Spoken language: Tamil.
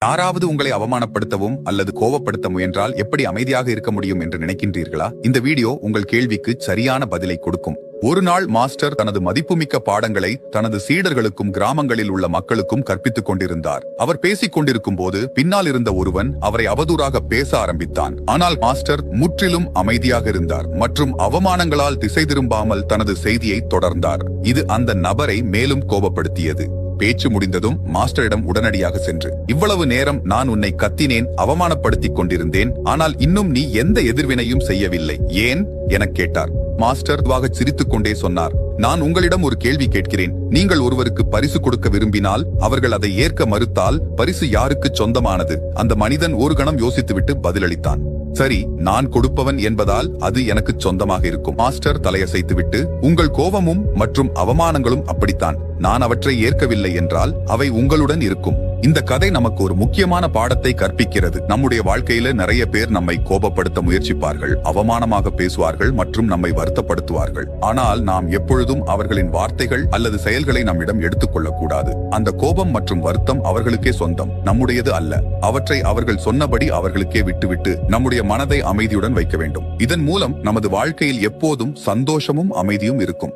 யாராவது உங்களை அவமானப்படுத்தவும் அல்லது கோபப்படுத்த முயன்றால் எப்படி அமைதியாக இருக்க முடியும் என்று நினைக்கின்றீர்களா? இந்த வீடியோ உங்கள் கேள்விக்கு சரியான பதிலை கொடுக்கும். ஒரு நாள் மாஸ்டர் தனது மதிப்புமிக்க பாடங்களை தனது சீடர்களுக்கும் கிராமங்களில் உள்ள மக்களுக்கும் கற்பித்துக் கொண்டிருந்தார். அவர் பேசிக் கொண்டிருக்கும் போது பின்னால் இருந்த ஒருவன் அவரை அவதூறாக பேச ஆரம்பித்தான். ஆனால் மாஸ்டர் முற்றிலும் அமைதியாக இருந்தார் மற்றும் அவமானங்களால் திசை திரும்பாமல் தனது செய்தியை தொடர்ந்தார். இது அந்த நபரை மேலும் கோபப்படுத்தியது. பேச்சு முடிந்ததும் மாஸ்டரிடம் உடனடியாக சென்று, இவ்வளவு நேரம் நான் உன்னை கத்தினேன், அவமானப்படுத்திக் கொண்டிருந்தேன், ஆனால் இன்னும் நீ எந்த எதிர்வினையும் செய்யவில்லை, ஏன் எனக் கேட்டார். மாஸ்டர் சிரித்துக் கொண்டே சொன்னார், நான் உங்களிடம் ஒரு கேள்வி கேட்கிறேன். நீங்கள் ஒருவருக்கு பரிசு கொடுக்க விரும்பினால் அவர்கள் அதை ஏற்க மறுத்தால் பரிசு யாருக்கு சொந்தமானது? அந்த மனிதன் ஒரு கணம் யோசித்துவிட்டு பதிலளித்தான், சரி, நான் கொடுப்பவன் என்பதால் அது எனக்கு சொந்தமாக இருக்கும். மாஸ்டர் தலையசைத்துவிட்டு, உங்கள் கோபமும் மற்றும் அவமானங்களும் அப்படித்தான். நான் அவற்றை ஏற்கவில்லை என்றால் அவை உங்களுடன் இருக்கும். இந்த கதை நமக்கு ஒரு முக்கியமான பாடத்தை கற்பிக்கிறது. நம்முடைய வாழ்க்கையில நிறைய பேர் நம்மை கோபப்படுத்த முயற்சிப்பார்கள், அவமானமாக பேசுவார்கள் மற்றும் நம்மை வருத்தப்படுத்துவார்கள். ஆனால் நாம் எப்பொழுதும் அவர்களின் வார்த்தைகள் அல்லது செயல்களை நம்மிடம் எடுத்துக்கொள்ளக் கூடாது. அந்த கோபம் மற்றும் வருத்தம் அவர்களுக்கே சொந்தம், நம்முடையது அல்ல. அவற்றை அவர்கள் சொன்னபடி அவர்களுக்கே விட்டுவிட்டு நம்முடைய மனதை அமைதியுடன் வைக்க வேண்டும். இதன் மூலம் நமது வாழ்க்கையில் எப்போதும் சந்தோஷமும் அமைதியும் இருக்கும்.